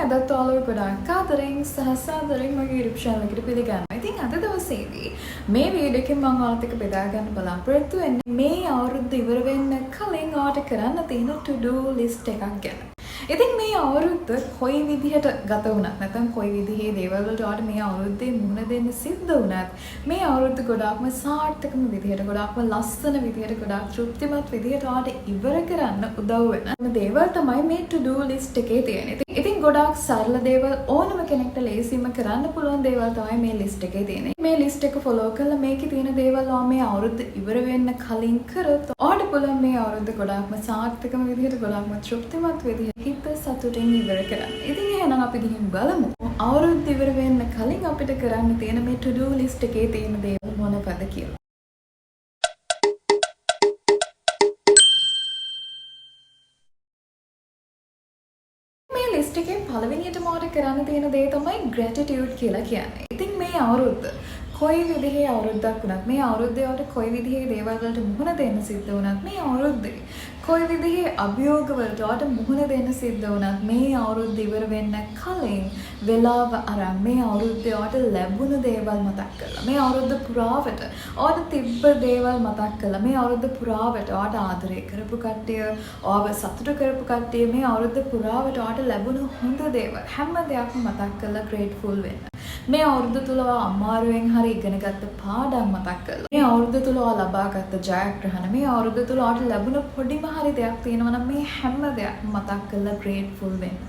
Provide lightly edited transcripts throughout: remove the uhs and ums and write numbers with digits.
අදත් ඔයාලව ගොඩාක් ආදරෙන් සහ සාදරෙන් මගේ YouTube channel එකට පිළිගන්නවා. ඉතින් අද දවසේදී මේ වීඩියෝ එකෙන් මම ඔයාලත් එක්ක බෙදා ගන්න බලාපොරොත්තු වෙන්නේ මේ අවුරුද්ද ඉවර වෙන්න කලින් ඔයාලට කරන්න තියෙන to do list එකක් ගැන. ඉතින් මේ අවුරුද්ද කොයි විදිහට ගත වුණත් නැත්නම් කොයි විදිහේ දේවල් වලට ඔයාලට මේ අවුරුද්දේ මුහුණ දෙන්න සිද්ධ වුණත් මේ අවුරුද්ද ගොඩාක්ම සාර්ථකම විදිහට ගොඩාක්ම ලස්සන විදිහට ගොඩාක් තෘප්තිමත් විදිහට ඔයාලට ඉවර කරන්න උදව් වෙන දේවල් තමයි මේ to do list එකේ තියෙන්නේ. ඉතින් ගොඩාක් සරල දේවල් ඕනම කෙනෙක්ට ලේසියෙන්ම කරන්න පුළුවන් දේවල් තමයි මේ list එකේ තියෙන්නේ. මේ list එක follow කරලා මේකේ තියෙන දේවල් ඔයා මේ අවුරුද්ද ඉවර වෙන්න කලින් කරොත් ඔයාලට පුළුවන් මේ අවුරුද්ද ගොඩාක්ම සාර්ථකම විදිහට ගොඩාක්ම තෘප්තිමත් විදිහට හිත සතුටින් ඉවර කරන්න. ඉතින් එහෙනම් අපි ගිහින් බලමු අවුරුද්ද ඉවර වෙන්න කලින් අපිට කරන්න තියෙන මේ to do list එකේ තියෙන දේවල් මොනවද කියලා. ලිස්ට් එකේ පළවෙනියටම ඔයාලට කරන්න තියෙන දේ තමයි gratitude කියලා කියන්නේ. ඉතින් මේ අවුරුද්ද කොයි විදිහේ අවුරුද්දක් වුණත් මේ අවුරුද්දේ ඔයාලට කොයි විදිහේ දේවල් වලට මුහුණ දෙන්න සිද්ධ වුණත් මේ අවුරුද්දේ කොයි විදිහේ අභියෝග වලට ඔයාලට මුහුණ දෙන්න සිද්ධ වුණත් මේ අවුරුද්ද ඉවර වෙන්න කලින් වෙලාව අරන් මේ අවුරුද්දේ ඔයාලට ලැබුණ දේවල් මතක් කරලා මේ අවුරුද්ද පුරාවට ඔයාලට තිබ්බ දේවල් මතක් කරලා මේ අවුරුද්ද පුරාවට ඔයාලට ආදරය කරපු කට්ටිය ඔයාව සතුට කරපු කට්ටිය මේ අවුරුද්ද පුරාවට ඔයාලට ලැබුණු හොඳ දේවල් හැම දෙයක්ම මතක් කරලා grateful වෙන්න. මේ අවුරුද්ද තුල ඔයා අමාරුවෙන් හරි ඉගෙනගත්ත පාඩම් මතක් කරලා මේ අවුරුද්ද තුල ඔයා ලබාගත්ත ජයග්‍රහණ මේ අවුරුද්ද තුල ඔයාලට ලැබුණ පොඩිම හරි දෙයක් තියෙනවා නම් මේ හැම දෙයක්ම මතක් කරලා grateful වෙන්න.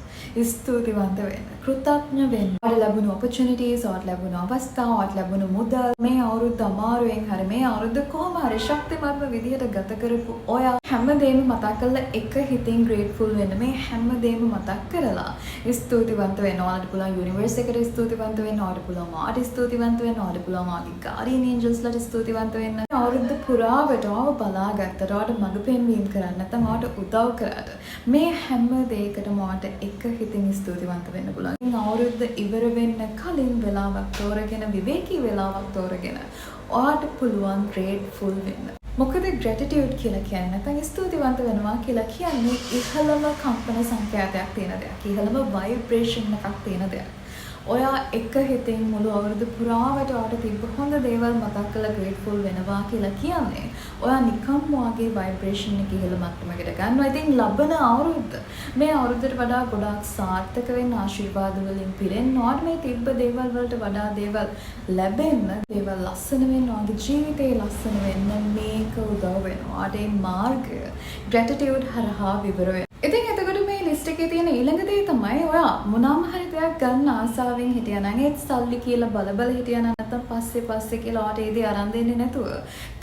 ස්තුතිවන්ත වෙන්න. කෘතඥ වෙන්න. ඔයාලට ලැබුණු opportunities, ඔයාලට ලැබුණු අවස්ථා, ඔයාලට ලැබුණු මුදල් මේ අවුරුද්ද අමාරුවෙන් හරි මේ අවුරුද්ද කොහොම හරි ශක්තිමත්ව විදිහට ගත කරපු ඔයා හැමදේම මතක් කරලා එක හිතින් grateful වෙන්න. මේ හැමදේම මතක් කරලා ස්තුතිවන්ත වෙන්න. ඔයාලට පුළුවන් universe එකට ස්තුතිවන්ත වෙන්න. ඔයාලට පුළුවන් මාට ස්තුතිවන්ත වෙන්න. ඔයාලට පුළුවන් ආගේ guardian angels ලට ස්තුතිවන්ත වෙන්න. අවුරුද්ද පුරාවට ඔයාව බලාගත්තට ඔයාලට මඟ පෙන්වීම කරන්න නැත්නම් ඔයාලට උදව් කරාට මේ හැම දෙයකටම ඔයාලට එක හිතින් ස්තුතිවන්ත වෙන්න පුළුවන්. මේ අවුරුද්ද ඉවර වෙන්න කලින් වෙලාවක් තෝරගෙන විවේකී වෙලාවක් තෝරගෙන ඔයාලට පුළුවන් grateful වෙන්න. මොකද gratitude කියලා කියන්නේ නැත්නම් ස්තුතිවන්ත වෙනවා කියලා කියන්නේ ඉහළම කම්පන සංඛ්‍යාතයක් තියෙන දෙයක්. ඉහළම vibration එකක් තියෙන දෙයක්. ඔයා එක හිතින් මුළු අවුරුදු පුරාවට ඔයාට තිබ්බ හොඳ දේවල් මතක් කරලා grateful වෙනවා කියලා කියන්නේ ඔයා නිකම්ම ඔයාගේ vibration එක ඉහළ මට්ටමකට ගන්නවා. ඉතින් ලබන අවුරුද්ද මේ අවුරුද්දට වඩා ගොඩාක් සාර්ථක වෙන්න ආශිර්වාද වලින් පිරෙන්න ඔයාට මේ තිබ්බ දේවල් වලට වඩා දේවල් ලැබෙන්න දේවල් ලස්සන වෙන්න ඔයාගේ ජීවිතේ ලස්සන වෙන්න මේක උදව් වෙනවා. ඔයාට මේ මාර්ගය gratitude හරහා විවර වෙනවා. ඉතින් එතකොට මේ ලිස්ට් එකේ තියෙන ඊළඟ දේ තමයි ඔයා මොනවාම හරි දෙයක් ගන්න ආසාවෙන් හිටියා නම් ඒත් සල්ලි කියලා බල හිටියා නම් නැත්නම් පස්සේ කියලා ඔයාට ඒ දේ අරන් දෙන්නේ නැතුව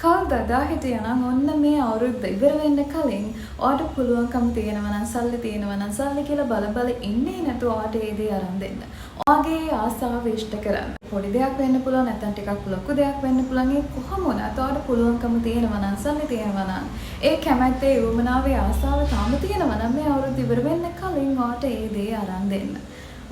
කල් දදා හිටියා නම් ඔන්න මේ අවුරුද්ද ඉවර වෙන්න කලින් ඔයාට පුළුවන්කම තියෙනවා නම් සල්ලි තියෙනවා නම් සල්ලි කියලා බල ඉන්නේ නැතුව ඔයාට ඒ දේ අරන් දෙන්න. ඔයාගේ ආසාව ඉෂ්ට කරන්න. පොඩි දෙයක් වෙන්න පුළුවන් නැත්නම් ටිකක් ලොකු දෙයක් වෙන්න පුළුවන්. ඒ කොහොම වුණත් ඔයාට පුළුවන්කම තියෙනවා නම් සල්ලි තියෙනවා නම් ඒ කැමැත්තේ උවමනාවේ ආසාව තාම තියෙනවා නම් මේ අවුරුද්ද ඉවර වෙන්න කලින් ඔයාට ඒ දේ අරන් දෙන්න.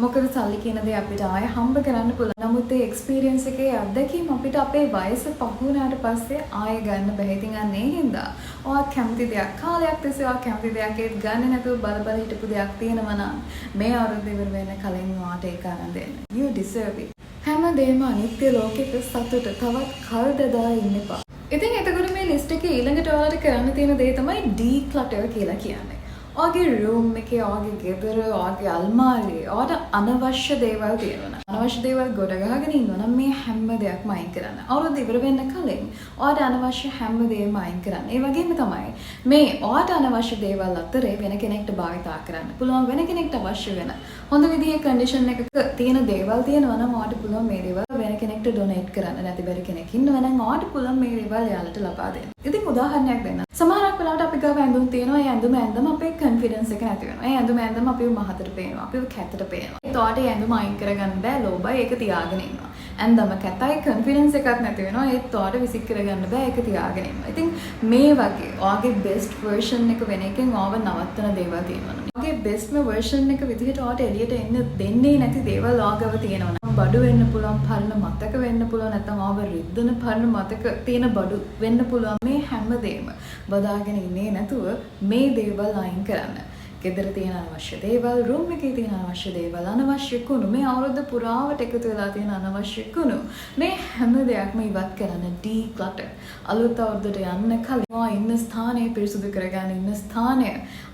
මොකද සල්ලි කියන දේ අපිට ආය හම්බ කරන්න පුළුවන්. නමුත් ඒ එක්ස්පීරියන්ස් එකේ අත්දැකීම් අපිට අපේ වයස පහ වුණාට පස්සේ ආය ගන්න බැහැ. ඉතින් අන්න ඒ හින්දා ඔයා කැමති දෙයක් කාලයක් තිස්සේ ඔයා කැමති දෙයක් ඒත් ගන්න නැතුව බල හිටපු දෙයක් තියෙනවා නම් මේ අවුරුද්ද ඉවර වෙන්න කලින් ඔයාට ඒක අරන් දෙන්න. You deserve it. හැමදේම අනිත්‍ය ලෝකෙක සතුට තවත් කල් දදා ඉන්න එපා. ඉතින් එතකොට මේ ලිස්ට් එකේ ඊළඟට ඔයාලට කරන්න තියෙන දේ තමයි declutter කියලා කියන්නේ. ඔයාගේ room එකේ ඔයාගේ ගෙදර ඔයාගේ අල්මාරියේ ඔයාට අනවශ්‍ය දේවල් තියෙනවා. අනවශ්‍ය දේවල් ගොඩ ගහගෙන ඉන්නවා නම් මේ හැම දෙයක්ම අයින් කරන්න. අවුරුද්ද ඉවර වෙන්න කලින් ඔයාට අනවශ්‍ය හැම දෙයක්ම අයින් කරන්න. ඒ වගේම තමයි මේ ඔයාට අනවශ්‍ය දේවල් අතරේ වෙන කෙනෙක්ට භාවිතා කරන්න පුළුවන් වෙන කෙනෙක්ට අවශ්‍ය වෙන හොඳ විදිහේ කන්ඩිෂන් එකක තියෙන දේවල් තියෙනවා නම් ඔයාට පුළුවන් මේ දේවල් වෙන කෙනෙක්ට ඩොනේට් කරන්න. නැති බැරි කෙනෙක් ඉන්නවා නම් ඔයාට පුළුවන් මේ දේවල් එයාලට ලබා දෙන්න. ඉතින් උදාහරණයක් දෙන්න. සමහරක් වෙලාවට අපි ගාව ඇඳුම් තියෙනවා. ඒ ඇඳුම අපේ confidence එක නැති වෙනවා. ඒ ඇඳුම අපිව මහතට පේනවා. අපිව කැතට පේනවා. ඒත් ඔයාට ඒ ඇඳුම අයින් කරගන්න බෑ. ලෝභයි ඒක තියාගෙන ඉන්නවා. ඇඳම කැතයි confidence එකක් නැති වෙනවා. ඒත් ඔයාට විසික් කරගන්න බෑ. ඒක තියාගෙන ඉන්නවා. ඉතින් මේ වගේ ඔයාගේ best version එක වෙන එකෙන් ඔයාව නවත්තන දේවල් තියෙනවා. ඔයාගේ bestම version එක විදිහට ඔයාට එළියට එන්න දෙන්නේ නැති දේවල් ඔයාගව තියෙනවා. බඩු වෙන්න පුළුවන්, පරණ මතක වෙන්න පුළුවන්, නැත්නම් ඔයාව රිද්දන පරණ මතක තියෙන බඩු වෙන්න පුළුවන්. මේ හැමදේම බදාගෙන ඉන්නේ නැතුව මේ දේවල් අයින් කරන්න. ගෙදර තියෙන අනවශ්‍ය දේවල්, රූම් එකේ තියෙන අනවශ්‍ය දේවල්, අනවශ්‍ය කුණු, මේ අවුරුද්ද පුරාවට එකතු වෙලා තියෙන අනවශ්‍ය කුණු, මේ හැම දෙයක්ම ඉවත් කරන්න declutter. අලුත් අවුරුද්දට යන්න කලින් ඉන්න ස්ථානය පිරිසුදු කරගන්න, ඉන්න ස්ථානය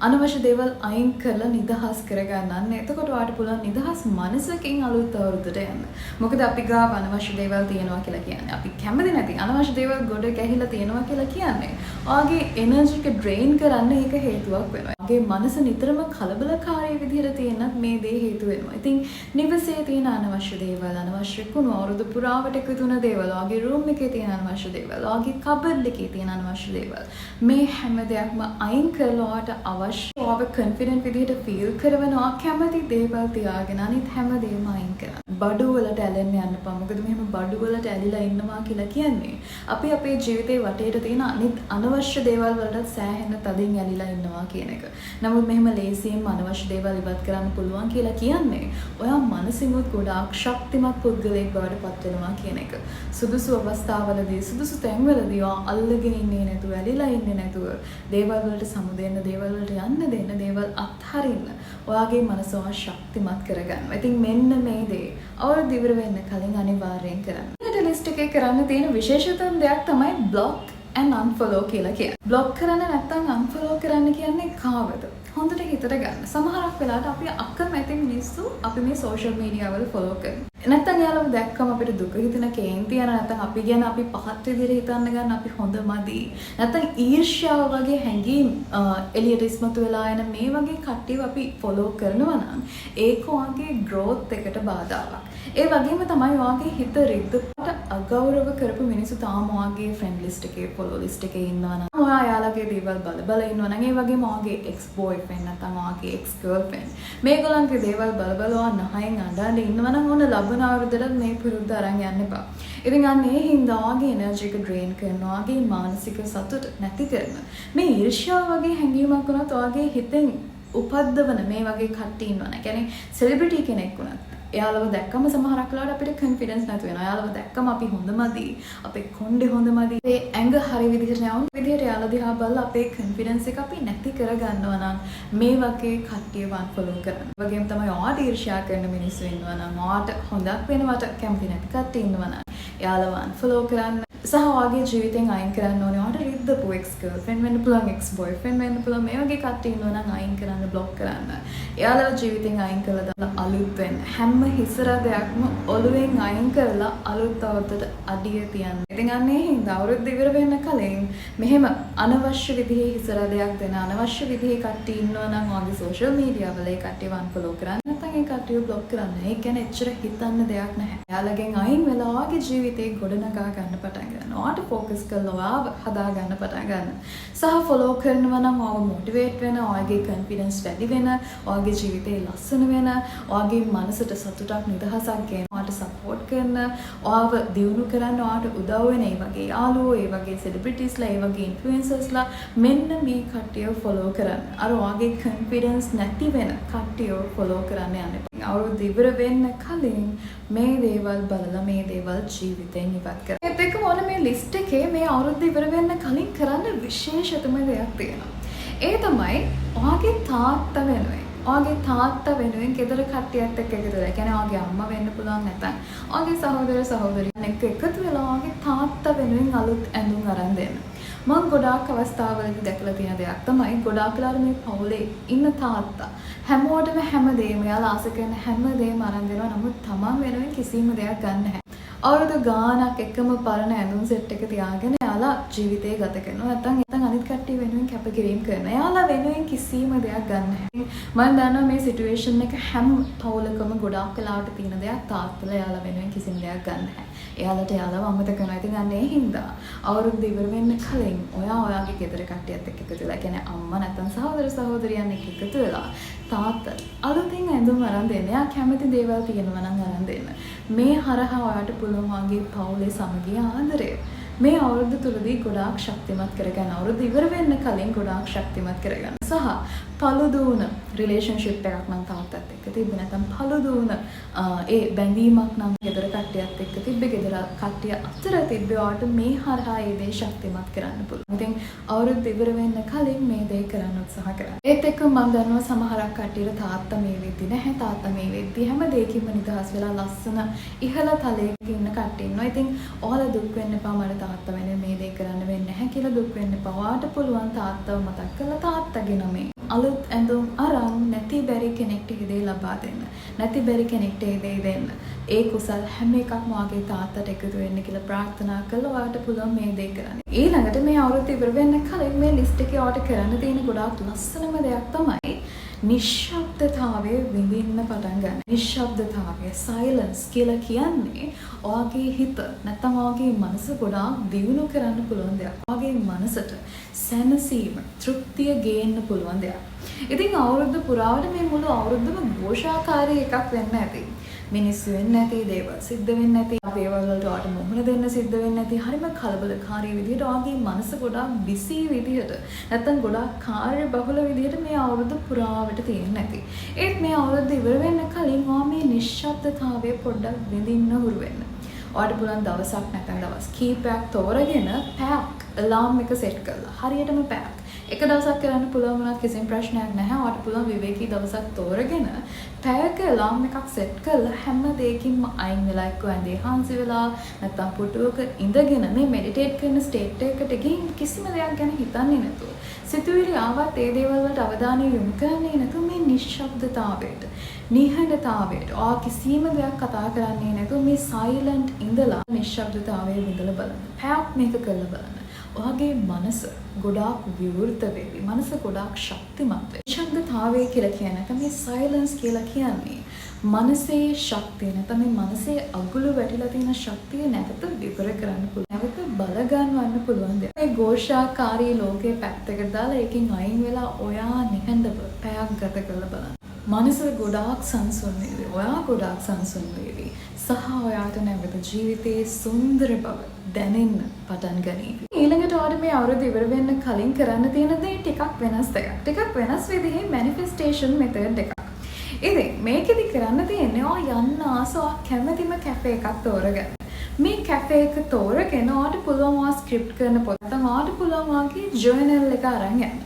අනවශ්‍ය දේවල් අයින් කරලා නිදහස් කරගන්න. එතකොට ඔයාලට පුළුවන් නිදහස් මනසකින් අලුත් අවුරුද්දට යන්න. මොකද අපි ගාව අනවශ්‍ය දේවල් තියෙනවා කියලා කියන්නේ. අපි කැමති නැති අනවශ්‍ය දේවල් ගොඩ ගැහිලා තියෙනවා කියලා කියන්නේ. ඔයාගේ එනර්ජි එක ඩ්‍රේන් කරන්න ඒක හේතුවක් වෙනවා. ඔයාගේ මනස නිතරම කලබලකාරී විදිහට තියෙනත් මේ දේ හේතු වෙනවා. ඉතින් නිවසේ තියෙන අනවශ්‍ය දේවල්, අනවශ්‍ය කුණු, අවුරුදු පුරාවට එකතු වෙන දේවල්, ඔයාගේ රූම් එකේ තියෙන අනවශ්‍ය දේවල්, ඔයාගේ කබඩ් එකේ තියෙන අනවශ්‍ය දේවල්, මේ හැම දෙයක්ම අයින් කරලා ඔයාට අවශ්‍ය ඔයාව කොන්ෆිඩන්ට් විදිහට ෆීල් කරනවා කැමති දේවල් තියාගෙන අනිත් හැම දෙයක්ම අයින් කරන්න. බඩු වලට ඇලෙන්න යන්න එපා. මොකද මෙහෙම බඩු වලට ඇලිලා ඉන්නවා කියලා කියන්නේ අපි අපේ ජීවිතේ වටේට තියෙන අනිත් අනවශ්‍ය දේවල් වලට සෑහෙන තදින් ඇලිලා ඉන්නවා කියන එක. නමුත් මෙහෙම ලේසියෙන්ම අනවශ්‍ය දේවල් ඉවත් කරන්න පුළුවන් කියලා කියන්නේ ඔයා මනසිමුත් ගොඩාක් ශක්තිමත් පුද්ගලයෙක් බවට පත් වෙනවා කියන එක. සුදුසු අවස්ථාවලදී සුදුසු තැන්වලදී ඔයා අල්ලගෙන ඉන්නේ නැතුව, ඇලිලා ඉන්නේ නැතුව, දේවල් වලට සමුදෙන්න, දේවල් වලට යන්න දෙන්න, දේවල් අත්හරින්න ඔයාගේ මනස ඔයා ශක්තිමත් කරගන්න. ඉතින් මෙන්න මේ දේ අවුරුදු ඉවර වෙන්න කලින් අනිවාර්යෙන් කරන්න. ඊට ලිස්ට් එකේ කරන්න තියෙන විශේෂතම දෙයක් තමයි block and unfollow කියලා කියන්නේ. block කරන්න නැත්නම් unfollow කරන්න කියන්නේ කාවද? හොඳට හිතට ගන්න. සමහරක් වෙලාවට අපි අකමැති මිනිස්සු අපි මේ social media වල follow කරනවා. නැත්නම් යාළුවෝ දැක්කම අපිට දුක හිතෙන කේන්ති යන නැත්නම් අපි ගැන අපි පහත් විදිහට හිතන්න ගන්න අපි හොඳමදි. නැත්නම් ඊර්ෂ්‍යාව වගේ හැඟීම් එළියට ඉස්මතු වෙලා එන මේ වගේ කට්ටියව අපි follow කරනවා නම් ඒක ඔයාගේ growth එකට බාධාවක්. ඒ වගේම තමයි ඔයාගේ හිත රිද්දට අගෞරව කරපු මිනිස්සු තාම ඔයාගේ friend list එකේ follow list එකේ ඉන්නවා නම් ඔයා යාළුවගේ දේවල් බල ඉන්නවා නම් ඒ වගේම ඔයාගේ ex boyfriend නැත්නම් ඔයාගේ ex girlfriend මේගොල්ලන්ගේ දේවල් බල ඔයා නහයෙන් අඬන ඉන්නවා නම් ඕන ලබන අවුරුද්දට මේ පුරුද්ද අරන් යන්න එපා. ඉතින් අන්න ඒ හින්දා ඔයාගේ එනර්ජි එක ඩ්‍රේන් කරනවා, ඔයාගේ මානසික සතුට නැති කරන මේ ඊර්ෂ්‍යාව වගේ හැඟීමක් වුණත් ඔයාගේ හිතෙන් උපද්දවන මේ වගේ කට්ටිය ඉන්නවනේ. කියන්නේ සෙලිබ්‍රිටි කෙනෙක් වුණත් එයාලව දැක්කම සමහරක් වෙලාවට අපිට කොන්ෆිඩන්ස් නැති වෙනවා. එයාලව දැක්කම අපි හොඳමදි, අපේ කොණ්ඩේ හොඳමදි, ඒ ඇඟ හරි විදිහට නැවුම් විදිහට එයාලා දිහා බලලා අපේ කොන්ෆිඩන්ස් එක අපි නැති කරගන්නවා නම් මේ වගේ කට්ටිය unfollow කරන්න. ඒ වගේම තමයි ඔයාට ඊර්ෂ්‍යා කරන මිනිස්සු ඉන්නවා නම්, ඔයාට හොඳක් වෙනවට කැමති නැති කට්ටිය ඉන්නවා නම් එයාලව unfollow කරන්න. සහ ඔයාගේ ජීවිතෙන් අයින් කරන්න ඕනේ. ඔයාට රිද්දපු ex girlfriend වෙන්න පුළුවන්, ex boyfriend වෙන්න පුළුවන්. මේ වගේ කට්ටිය ඉන්නවා නම් අයින් කරන්න, block කරන්න. එයාලව ජීවිතෙන් අයින් කරලා දාලා අලුත් වෙන්න. හැම හිසරදයක්ම ඔළුවෙන් අයින් කරලා අලුත් අවුරුද්දට අඩිය තියන්න. ඉතින් අන්නේ හින්දා අවුරුද්ද ඉවර වෙන්න කලින් මෙහෙම අනවශ්‍ය විදිහේ හිසරදයක් දෙන අනවශ්‍ය විදිහේ කට්ටිය ඉන්නවා නම් ඔයාගේ social media වල ඒ කට්ටියව unfollow කරන්න. නැත්නම් ඒ කට්ටියව block කරන්න. ඒ කියන්නේ එච්චර හිතන්න දෙයක් නැහැ. එයාලගෙන් අයින් වෙලා ඔයාගේ ජීවිතේ ගොඩනගා ගන්න පටන් ගන්න. ඔයාට focus කරලා ඔයාව හදා ගන්න පටන් ගන්න. සහ follow කරනවා නම් ඔයාව motivate වෙන, ඔයාගේ confidence වැඩි වෙන, ඔයාගේ ජීවිතේ ලස්සන වෙන, ඔයාගේ මනසට සතුටක් නිදහසක් ගෙන, ඔයාට support කරන, ඔයාව දියුණු කරන්න ඔයාට උදව් වෙන ඒ වගේ යාළුවෝ, ඒ වගේ celebritiesලා, ඒ වගේ influencersලා මෙන්න මේ කට්ටියව follow කරන්න. අර ඔයාගේ confidence නැති වෙන කට්ටියව follow කරන්න යන්න එපා. අවුරුද්ද ඉවර වෙන්න කලින් මේ දේවල් බලලා මේ දේවල් ජීවිතෙන් ඉවත් කරන්න. ඒත් එක්කම ඕන මේ ලිස්ට් එකේ මේ අවුරුද්ද ඉවර වෙන්න කලින් කරන්න විශේෂතම දෙයක් තියෙනවා. ඒ තමයි ඔයාගේ තාත්තා වෙනුවෙන්, ඔයාගේ තාත්තා වෙනුවෙන් ගෙදර කට්ටියත් එක්ක එකතු වෙලා, කියන්නේ ඔයාගේ අම්මා වෙන්න පුළුවන්, නැත්නම් ඔයාගේ සහෝදර සහෝදරියන් එක්ක එකතු වෙලා ඔයාගේ තාත්තා වෙනුවෙන් අලුත් ඇඳුම් අරන් දෙන්න. මම ගොඩාක් අවස්ථාවලදී දැකලා තියෙන දෙයක් තමයි ගොඩාක් වෙලාවට මේ පවුලේ ඉන්න තාත්තා හැමෝටම හැමදේම එයාලා ආස කරන හැමදේම අරන් දෙනවා. නමුත් තමන් වෙනුවෙන් කිසිම දෙයක් ගන්න නැහැ. අවුරුදු ගාණක් එකම පරණ ඇඳුම් සෙට් එක තියාගෙන එයාලා ජීවිතේ ගත කරනවා. නැත්නම් අනිත් කට්ටිය වෙනුවෙන් කැපකිරීම කරනවා. එයාලා වෙනුවෙන් කිසිම දෙයක් ගන්න නැහැ. මම දන්නවා මේ සිටුේෂන් එක හැම පවුලකම ගොඩාක් වෙලාවට තියෙන දෙයක්. තාත්තලා එයාලා වෙනුවෙන් කිසිම දෙයක් ගන්න නැහැ. එයාලට එයාලව අමතක කරනවා. ඉතින් අන්න ඒ හින්දා අවුරුද්ද ඉවර වෙන්න කලින් ඔයාගේ ගෙදර කට්ටියත් එක්ක එකතු වෙලා, කියන්නේ අම්මා නැත්නම් සහෝදර සහෝදරියන් එක්ක එකතු වෙලා තාත්තා අලුතින් ඇඳුම් අරන් දෙන්න. එයා කැමති දේවල් තියෙනවා නම් අරන් දෙන්න. මේ හරහා ඔයාට පුළුවන් වගේ පවුලේ සමගිය ආදරය මේ අවුරුද්ද තුලදී ගොඩාක් ශක්තිමත් කරගන්න. අවුරුද්ද ඉවර වෙන්න කලින් ගොඩාක් ශක්තිමත් කරගන්න. සහ paludu වුණ රිලේෂන්ෂිප් එකක් නම් තාත්තත් එක්ක තිබ්බේ නැත්නම් paludu වුණ ඒ බැඳීමක් නම් ගෙදර කට්ටියත් එක්ක තිබ්බේ ගෙදර කට්ටිය අතර තිබ්බේ වාට මේ හරහා ඒ දේ ශක්තිමත් කරන්න පුළුවන්. ඉතින් අවුරුද්ද ඉවර වෙන්න කලින් මේ දේ කරන්න උත්සාහ කරන්න. ඒත් එක්ක මම දන්නවා සමහරක් කට්ටියට තාත්තා මේ වෙද්දි නැහැ තාත්තා මේ වෙද්දි හැම දෙයකින්ම නිදහස් වෙලා ලස්සන ඉහළ තලයක ඉන්න කට්ටිය ඉන්නවා. ඉතින් ඔයාලා දුක් වෙන්න එපා මට තාත්තා වෙන මේ දේ කරන්න වෙන්නේ නැහැ කියලා දුක් වෙන්න එපා. ඔයාට පුළුවන් තාත්තව මතක් කරලා තාත්තගේ නමේ අලුත් ඇඳුම් අරන් නැති බැරි කෙනෙක්ට ඉදේ ලබා දෙන්න. නැති බැරි කෙනෙක්ට ඉදේ දෙන්න. ඒ කුසල් හැම එකක්ම වාගේ තාත්තට එකතු වෙන්න කියලා ප්‍රාර්ථනා කළා. ඔයාට පුළුවන් මේ දේ කරන්න. ඊළඟට මේ අවුරුද්ද ඉවර වෙන්න කලින් මේ ලිස්ට් එකේ ඔයාට කරන්න තියෙන ගොඩාක් ලස්සනම දෙයක් තමයි නිශ්ශබ්දතාවය විඳින්න පටන් ගන්න. නිශ්ශබ්දතාවය සයිලන්ස් කියලා කියන්නේ ඔයාගේ හිත නැත්නම් ඔයාගේ මනස ගොඩාක් දියුණු කරන්න පුළුවන් දෙයක්. ඔයාගේ මනසට සැනසීම, තෘප්තිය ගේන්න පුළුවන් දෙයක්. ඉතින් අවුරුද්ද පුරාවට මේ මුළු අවුරුද්දම ഘോഷාකාරී එකක් වෙන්න ඇති. මිනිස්සු වෙන්නේ නැති දේවල් සිද්ධ වෙන්නේ නැති දේවල් වලට ඔයාට මුහුණ දෙන්න සිද්ධ වෙන්නේ නැති හරිම කලබලකාරී විදිහට ඔයාගේ මනස ගොඩාක් බිසි විදිහට නැත්නම් ගොඩාක් කාර්ය බහුල විදිහට මේ අවුරුද්ද පුරාවට තියෙන්නේ නැති. ඒත් මේ අවුරුද්ද ඉවර වෙන්න කලින් ඔයා මේ නිශ්ශබ්දතාවය පොඩ්ඩක් විඳින්න හුරු වෙන්න. ඔයාට පුළුවන් දවසක් නැත්නම් දවස් කීපයක් තෝරගෙන පැයක් අලාර්ම් එක සෙට් කරලා හරියටම පැයක් එක දවසක් කරන්න පුළුවන් වුණත් කිසිම ප්‍රශ්නයක් නැහැ. ඔයාට පුළුවන් විවේකී දවසක් තෝරගෙන පැයක අලාර්ම් එකක් සෙට් කරලා හැම දෙයකින්ම අයින් වෙලා එක්ක ඇඳේ හාන්සි වෙලා නැත්නම් පුටුවක ඉඳගෙන මේ මෙඩිටේට් කරන ස්ටේට් එකකට ගිහින් කිසිම දෙයක් ගැන හිතන්නේ නැතුව සිතුවිලි ආවත් ඒ දේවල් වලට අවධානය යොමු කරන්නේ නැතුව මේ නිශ්ශබ්දතාවයට නිහඬතාවයට ඔයා කිසිම දෙයක් කතා කරන්නේ නැතුව මේ සයිලන්ට් ඉඳලා නිශ්ශබ්දතාවය විඳලා බලන්න. පැයක් මේක කරලා බලන්න. ඔයාගේ මනස ගොඩාක් විවෘත වෙවි. මනස ගොඩාක් ශක්තිමත් වෙයි. ශබ්දතාවය කියලා කියන්නේ නැත්නම් මේ සයිලන්ස් කියලා කියන්නේ මනසේ ශක්තිය නැත්නම් මේ මනසේ අගුල වැටිලා තියෙන ශක්තිය නැවත විවර කරන්න පුළුවන්. නැවත බල ගන්නවන්න පුළුවන් දෙයක්. මේ ഘോഷාකාරී ලෝකේ පැත්තකට දාලා ඒකෙන් අයින් වෙලා ඔයා නිහඬව පැයක් ගත කරලා බලන්න. මනස ගොඩාක් සංසුන් වේවි. ඔයා ගොඩාක් සංසුන් වේවි. සහ ඔයාට නැවත ජීවිතයේ සුන්දර බව දැනෙන්න පටන් ගනීවි. ඊළඟට ඔයාට මේ අවුරුදු ඉවර වෙන්න කලින් කරන්න තියෙන දේ ටිකක් වෙනස් දෙයක්. ටිකක් වෙනස් විදිහේ මැනිෆෙස්ටේෂන් මෙතඩ් එකක්. ඉතින් මේකෙදි කරන්න තියෙන්නේ ඔයා යන්න ආස ඔයා කැමතිම කැෆේ එකක් තෝරගන්න. මේ කැෆේ එක තෝරගෙන ඔයාට පුළුවන් ඔයා ස්ක්‍රිප්ට් කරන පොත නැත්නම් ඔයාට පුළුවන් ඔයාගේ ජර්නල් එක අරන් යන්න.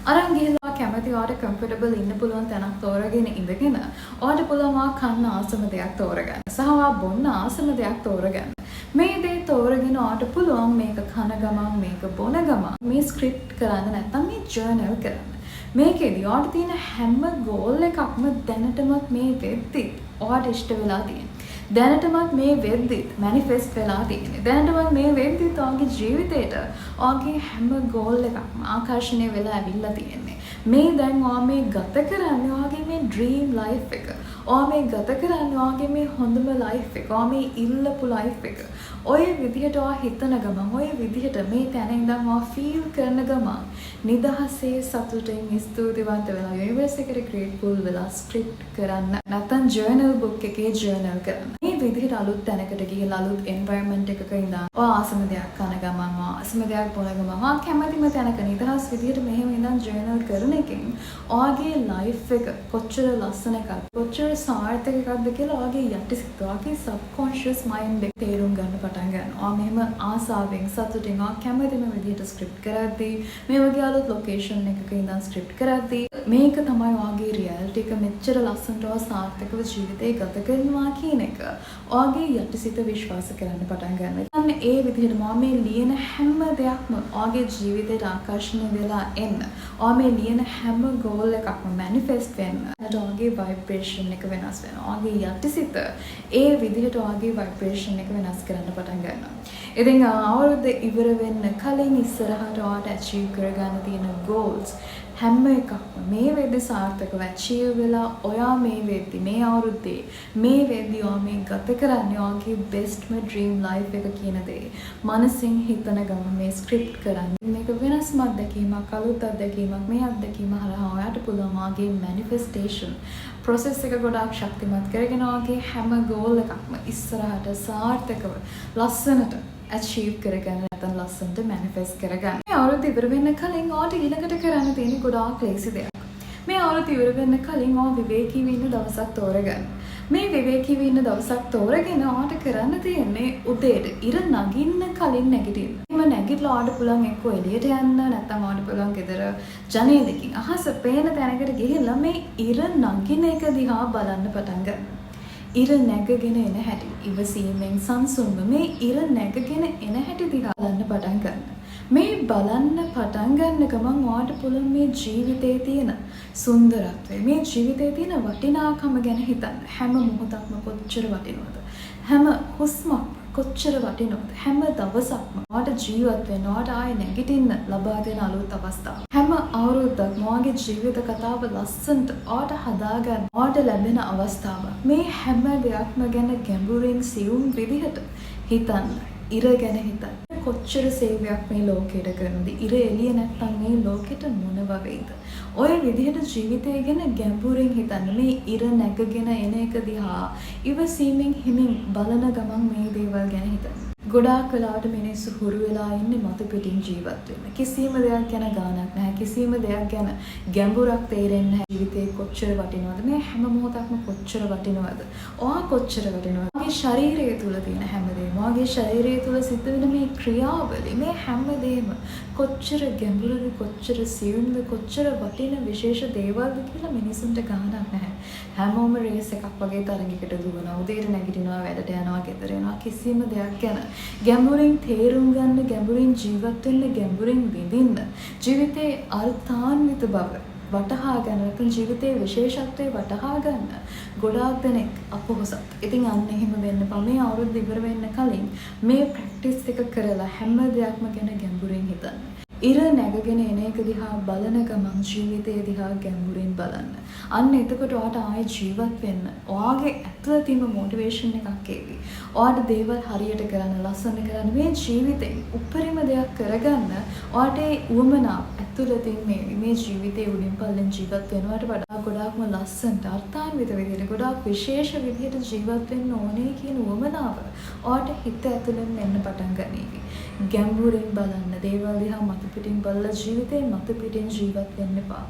අරන් ගිහලා කැමති ඔයාට කම්ෆර්ටබල් ඉන්න පුළුවන් තැනක් තෝරගෙන ඉඳගෙන ඔයාට පුළුවන් ඔයා කන්න ආසම දෙයක් තෝරගන්න. සහ ඔයා බොන්න ආසම දෙයක් තෝරගන්න. මේ දේ තෝරගෙන ඔයාට පුළුවන් මේක කන ගමන් මේක බොන ගමන් මේ ස්ක්‍රිප්ට් කරන්න නැත්නම් මේ ජර්නල් කරන්න. මේකෙදි ඔයාට තියෙන හැම ගෝල් එකක්ම දැනටමත් මේ වෙද්දි ඔයාට ඉෂ්ට වෙලා තියෙනවා. දැනටමත් මේ වෙද්දිත් මැනිෆෙස්ට් වෙලා තියෙන්නේ. දැනටමත් මේ වෙද්දිත් ඔයාගේ ජීවිතේට ඔයාගේ හැම ගෝල් එකක්ම ආකර්ෂණය වෙලා ඇවිල්ලා තියෙන්නේ. මේ දැන් ඔයා මේ ගත කරන්නේ ඔයාගේ මේ ඩ්‍රීම් ලයිෆ් එක. ඔයා මේ ගත කරන්නේ ඔයාගේ මේ හොඳම ලයිෆ් එක. ඔයා මේ ඉල්ලපු ලයිෆ් එක. ඔය විදිහට ඔයා හිතන ගමන් ඔය විදිහට මේ තැන ඉඳන් ඔයා ෆීල් කරන ගමන් නිදහසේ සතුටින් ස්තුතිවන්ත වෙලා යුනිවර්ස් එකට ග්‍රේට්ෆුල් වෙලා ස්ක්‍රිප්ට් කරන්න නැත්නම් ජර්නල් බුක් එකේ ජර්නල් කරන්න. මේ විදිහට අලුත් තැනකට ගිහලා අලුත් එන්වයරන්මන්ට් එකක ඉඳන් ඔයා ආසම දෙයක් කන ගමන් ඔයා ආසම දෙයක් බොන ගමන් ඔයා කැමතිම තැනක නිදහස් විදිහට මෙහෙම ඉඳන් ජර්නල් කරන එකෙන් ඔයාගේ ලයිෆ් එක කොච්චර ලස්සන එකක්ද කොච්චර සාර්ථක එකක්ද කියලා ඔයාගේ යටිසිත ඔයාගේ සබ්කොන්ෂියස් මයින්ඩ් එක තේරුම් ගන්න පටන් ගන්නවා. ඔයා මෙහෙම ආසාවෙන් සතුටින් ඔයා කැමතිම විදිහට ස්ක්‍රිප්ට් කරද්දී මේ වගේ අලුත් ලොකේෂන් එකක ඉඳන් ස්ක්‍රිප්ට් කරද්දී මේක තමයි ඔයාගේ රියැලිටි එක මෙච්චර ලස්සනට ඔයා සාර්ථකව ජීවිතේ ගත කරනවා කියන එක ඔයාගේ යටිසිත විශ්වාස කරන්න පටන් ගන්නවා. අන්න ඒ විදිහට මේ ලියන හැම දෙයක්ම ඔයාගේ ජීවිතේට ආකර්ෂණය වෙලා එන්න. ඔයා මේ ලියන හැම ගෝල් එකක්ම මැනිෆෙස්ට් වෙන්න. ඒකට ඔයාගේ ভাইබ්‍රේෂන් එක වෙනස් වෙනවා. ඔයාගේ යටිසිත ඒ විදිහට ඔයාගේ ভাইබ්‍රේෂන් එක වෙනස් කරන්න පටන් ගන්නවා. ඉතින් අවුරුද්ද ඉවර වෙන්න කලින් ඉස්සරහට ඔයාට ඇචීව් කරගන්න තියෙන ගෝල්ස් හැම එකක්ම මේ වෙද්දි සාර්ථකව ඇචීව් වෙලා ඔයා මේ වෙද්දි මේ අවුරුද්දේ මේ වෙද්දි ඔයා මේ ගත කරන්නේ ඔයාගේ බෙස්ට්ම ඩ්‍රීම් ලයිෆ් එක කියන දේ මනසින් හිතන ගමන් මේ ස්ක්‍රිප්ට් කරන්නේ මේක වෙනස්ම අත්දැකීමක් අලුත් අත්දැකීමක් මේ අත්දැකීම හරහා ඔයාට පුළුවන් ඔයාගේ මැනිෆෙස්ටේෂන් process එක ගොඩාක් ශක්තිමත් කරගෙන ඔයාගේ හැම ගෝල් එකක්ම ඉස්සරහට සාර්ථකව ලස්සනට achieve කරගන්න නැත්නම් ලස්සනට manifest කරගන්න. මේ අවුරුද්ද ඉවර වෙන්න කලින් ඔයාට ඊළඟට කරන්න තියෙන ගොඩාක් ලේසි දෙයක්. මේ අවුරුදු ඉවර වෙන්න කලින් ඔයා විවේකීව ඉන්න දවසක් තෝරගන්න. මේ විවේකීව ඉන්න දවසක් තෝරගෙන ඔයාට කරන්න තියෙන්නේ උදේට ඉර නගින්න කලින් නැගිටින්න. එහෙම නැගිටලා ඔයාට පුළුවන් එක්ක එළියට යන්න නැත්නම් ඔයාට පුළුවන් ගෙදර ජනේලකින් අහස පේන තැනකට ගිහිල්ලා මේ ඉර නගින එක දිහා බලන්න පටන් ගන්න. ඉර නැගගෙන එන හැටි ඉවසීමෙන් සංසුන්ව මේ ඉර නැගගෙන එන හැටි දිහා බලන්න පටන් ගන්න. මේ බලන්න පටන් ගන්න ගමන් ඔයාට පුළුවන් මේ ජීවිතයේ තියෙන සුන්දරත්වය, මේ ජීවිතයේ තියෙන වටිනාකම ගැන හිතන්න. හැම මොහොතක්ම කොච්චර වටිනවද? හැම හුස්මක් කොච්චර වටිනවද? හැම දවසක්ම ඔයාට ජීවත් වෙන්න, ඔයාට ආයේ නැගිටින්න ලබා දෙන අලුත් අවස්ථාව. හැම අවුරුද්දක්ම ඔයාගේ ජීවිත කතාව ලස්සනට ඔයාට හදාගන්න ඔයාට ලැබෙන අවස්ථාව. මේ හැම දෙයක්ම ගැන ගැඹුරින් සියුම් විදිහට හිතන්න. ඉර ගැන හිතන්න. කොච්චර සේවයක් මේ ලෝකෙට කරනද? ඉර එළිය නැත්තම් මේ ලෝකෙට මොනවා වෙයිද? ඔය විදිහට ජීවිතය ගැන ගැඹුරින් හිතන්න. මේ ඉර නැගගෙන එන එක දිහා ඉවසීමෙන් හිමින් බලන ගමන් මේ දේවල් ගැන හිතන්න. ගොඩාක් වෙලාවට මිනිස්සු හුරු වෙලා ඉන්නේ මතු පිටින් ජීවත් වෙන්න. කිසිම දෙයක් ගැන ගාණක් නැහැ. කිසිම දෙයක් ගැන ගැඹුරක් තේරෙන්නේ නැහැ. ජීවිතේ කොච්චර වටිනවද? මේ හැම මොහොතක්ම කොච්චර වටිනවද? ඔයා කොච්චර වටිනවද? ඔයාගේ ශරීරය තුල තියෙන හැමදේම, ඔයාගේ ශරීරය තුල සිද්ධ වෙන මේ ක්‍රියාවලිය, මේ හැමදේම කොච්චර ගැඹුරුද, කොච්චර සියුම්ද, කොච්චර වටින විශේෂ දේවල්ද කියලා මිනිසුන්ට ගාණක් නැහැ. හැමෝම රේස් එකක් වගේ තරගයකට දුවනවා. උදේට නැගිටිනවා, වැඩට යනවා, ගෙදර එනවා. කිසිම දෙයක් ගැන ගැඹුරින් තේරුම් ගන්න, ගැඹුරින් ජීවත් වෙන්න, ගැඹුරින් විඳින්න, ජීවිතේ අර්ථාන්විත බව වටහා ගන්න, නැත්නම් ජීවිතයේ විශේෂත්වය වටහා ගන්න ගොඩාක් දෙනෙක් අපොහසත්. ඉතින් අන්න එහෙම වෙන්න එපා. මේ අවුරුද්ද ඉවර වෙන්න කලින් මේ ප්‍රැක්ටිස් එක කරලා හැම දෙයක්ම ගැන ගැඹුරින් හිතන්න. ඉර නැගගෙන එන එක දිහා බලන ගමන් ජීවිතය දිහා ගැඹුරින් බලන්න. අන්න එතකොට ඔයාට ආයෙ ජීවත් වෙන්න ඔයාගේ ඇතුළතින්ම මොටිවේෂන් එකක් එවි. ඔයාට දේවල් හරියට කරන්න, ලස්සන කරන්න, මේ ජීවිතේ උපරිම දෙයක් කරගන්න ඔයාට ඒ උවමනාව ඇතුළතින් මේ ජීවිතේ උඩින් පල්ලෙන් ජීවත් වෙනවට වඩා ගොඩාක්ම ලස්සනට අර්ථාන්විත විදිහට, ගොඩාක් විශේෂ විදිහට ජීවත් වෙන්න ඕනේ කියන උවමනාව ඔයාට හිත ඇතුළෙන් එන්න පටන් ගනීවි. ගැඹුරින් බලන්න, දේවල් දිහා මතු පිටින් බලලා ජීවිතේ මතු පිටින් ජීවත් වෙන්න එපා.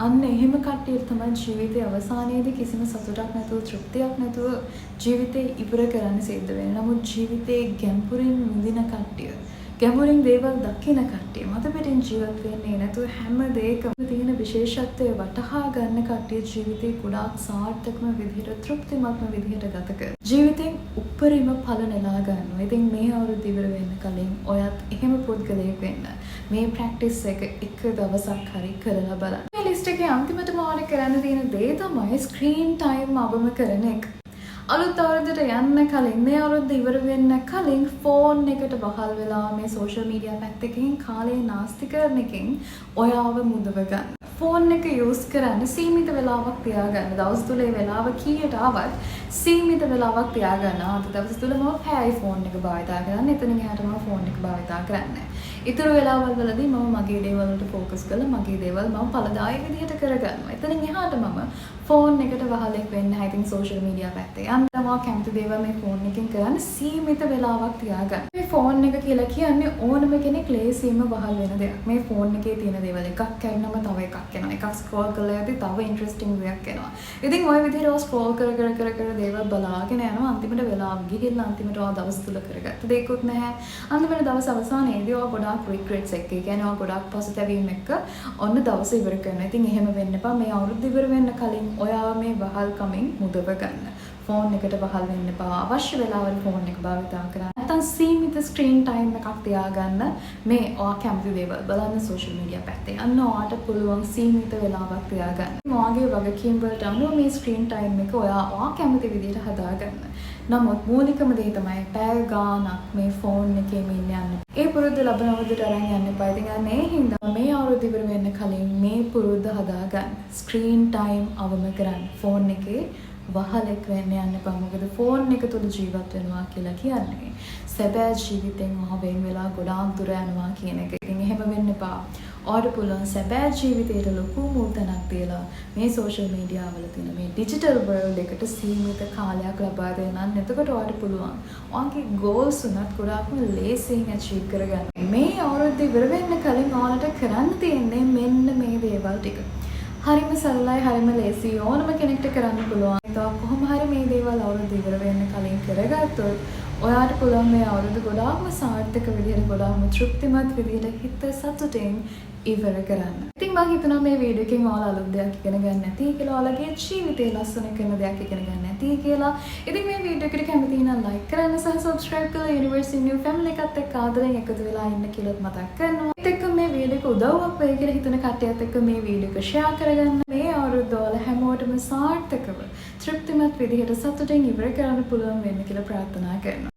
අන්න එහෙම කට්ටියට තමයි ජීවිතයේ අවසානයේදී කිසිම සතුටක් නැතුව, තෘප්තියක් නැතුව ජීවිතේ ඉවර කරන්න සිද්ධ වෙන්නේ. නමුත් ජීවිතේ ගැඹුරින් විඳින කට්ටිය, ගැඹුරින් දේවල් දකින කට්ටිය, මතු පිටින් ජීවත් වෙන්නේ නැතුව හැම දෙයකම තියෙන විශේෂත්වය වටහා ගන්න කට්ටිය ජීවිතේ ගොඩාක් සාර්ථකම විදිහට, තෘප්තිමත්ම විදිහට ගත කරනවා. ජීවිතෙන් උපරිම ඵල නෙලා ගන්නවා. ඉතින් මේ අවුරුද්ද ඉවර වෙන්න කලින් ඔයත් එහෙම පුද්ගලයෙක් වෙන්න මේ ප්‍රැක්ටිස් එක දවසක් හරි කරලා බලන්න. මේ ලිස්ට් එකේ අන්තිමටම ඔයාලා කරන්න තියෙන දේ තමයි ස්ක්‍රීන් ටයිම් අවම කරන එක. අලුත් අවුරුද්දට යන්න කලින්, මේ අවුරුද්ද ඉවර වෙන්න කලින් ෆෝන් එකට වහල් වෙලා මේ සෝෂල් මීඩියා පැත්තකින් කාලේ නාස්ති කරන එකෙන් ඔයාව මුදව ගන්න. ෆෝන් එක යූස් කරන්න සීමිත වෙලාවක් තියාගන්න. දවස් තුලේ වෙලාව කීයට ආවත් සීමිත වෙලාවක් තියාගන්න. අද දවස් තුල මම පැයයි ෆෝන් එක භාවිතා කරන්නේ. එතනින් එහාට මම ෆෝන් එක භාවිතා කරන්නේ. ඊටර වෙලාවල් වලදී මම මගේ දේවල් වලට ફોකස් කරලා මගේ දේවල් මම ඵලදායී විදිහට කරගන්නවා. එතනින් එහාට මම ෆෝන් එකට වහලෙක් වෙන්න නැහැ. ඉතින් සෝෂල් මීඩියා පැත්තේ යනවා, කැමති දේවල් මේ ෆෝන් එකෙන් කරන්න සීමිත වෙලාවක් තියාගන්න. මේ ෆෝන් එක කියලා කියන්නේ ඕනම කෙනෙක් ලේසියෙන්ම වහල් වෙන දෙයක්. මේ ෆෝන් එකේ තියෙන දේවල් එකක් කැඩනම තව එකක් එනවා. එකක් ස්ක්‍රෝල් කරලා යද්දි තව ඉන්ටරෙස්ටිං දෙයක් එනවා. ඉතින් ওই විදිහට ස්ක්‍රෝල් කර දේවල් බලාගෙන යනවා. අන්තිමට වෙලාව ගිහිල්ලා අන්තිමට ඔයා දවස් තුල කරගත්ත දෙයක්වත් නැහැ. අන්තිමට දවස් අවසානයේදී ඔයා ගොඩාක් රිග්‍රෙට්ස් එක්ක, ඒ කියන්නේ ඔයා ගොඩාක් පසුතැවීම් එක්ක ඔන්න දවස ඉවර කරනවා. ඉතින් එහෙම වෙන්න එපා. මේ අවුරුද්ද ඉවර වෙන්න කලින් ඔයාව මේ වහල්කමින් මුදව ගන්න. ෆෝන් එකට වහල් වෙන්න එපා. අවශ්‍ය වෙලාවට ෆෝන් එක භාවිතා කරන්න. නැත්නම් සීමිත ස්ක්‍රීන් ටයිම් එකක් තියාගන්න. මේ ඔයා කැමති දේවල් බලන්න සෝෂල් මීඩියා පැත්තේ. අන්න ඔයාට පුළුවන් සීමිත වෙලාවක් තියාගන්න. ඔයාගේ වගකීම් වලට අනුව මේ ස්ක්‍රීන් ටයිම් එක ඔයා කැමති විදිහට හදාගන්න. නමුත් මූලිකම දේ තමයි පැය ගාණක් මේ ෆෝන් එකේ ඉන්න යන්න. ඒ පුරුද්ද ලබන අවුරුද්දට අරන් යන්න එපා. ඉතින් අන්න ඒ හින්දා මේ අවුරුද්ද ඉවර වෙන්න කලින් මේ පුරුද්ද හදාගන්න. ස්ක්‍රීන් ටයිම් අවම කරන්න. ෆෝන් එකේ වහලෙක් වෙන්න යන්න එපා. මොකද ෆෝන් එක තුල ජීවත් වෙනවා කියලා කියන්නේ සැබෑ ජීවිතෙන් ඔහු වෙන් වෙලා ගොඩාක් දුර යනවා කියන එක. ඉතින් එහෙම වෙන්න එපා. ඔයාට පුළුවන් සැබෑ ජීවිතයට ලොකු මුල්තැනක් තියලා මේ සෝෂල් මීඩියා වල තියෙන මේ ඩිජිටල් වර්ල්ඩ් එකට සීමිත කාලයක් ලබා දෙන්න. එතකොට ඔයාට පුළුවන් ඔයාගේ ගෝල්ස් උනත් ගොඩාක්ම ලේසියෙන් අචීව් කරගන්න. මේ අවුරුද්ද ඉවර වෙන්න කලින් ඔයාලට කරන්න තියෙන්නේ මෙන්න මේ දේවල් ටික. හරිම සරලයි හරිම ලේසි ඕනම කෙනෙක්ට කරන්න පුළුවන්. ඒක කොහොම හරි මේ දේවල් අවුරුදු ඉවර වෙන්න කලින් කරගත්තොත් ඔයාට පුළුවන් මේ අවුරුදු ගොඩාක්ම සාර්ථක විදිහට ගොඩාක්ම තෘප්තිමත් විදිහට හිත සතුටින් ඉවර කරන්න. ඉතින් මම හිතනවා මේ වීඩියෝ එකෙන් ඔයාලා අලුත් දෙයක් ඉගෙන ගන්න නැති කියලා ඔයාලගේ ජීවිතේ ලස්සන කරන දෙයක් ඉගෙන ගන්න නැති කියලා. ඉතින් මේ වීඩියෝ එකට කැමති නම් ලයික් කරන්න සහ සබ්ස්ක්‍රයිබ් කරලා Universe New Family එකත් එක්ක ආදරෙන් එකතු වෙලා ඉන්න කියලා මතක් කරනවා. ඒත් එක්ක මේ වීඩියෝ එක උදව්වක් වෙයි කියලා හිතන කට්ටියත් එක්ක මේ වීඩියෝ එක ෂෙයා කරගන්න. මේ අවුරුද්ද වල හැමෝටම සාර්ථකව තෘප්තිමත් විදිහට සතුටින් ඉවර කරන්න පුළුවන් වෙන්න කියලා ප්‍රාර්ථනා කරනවා.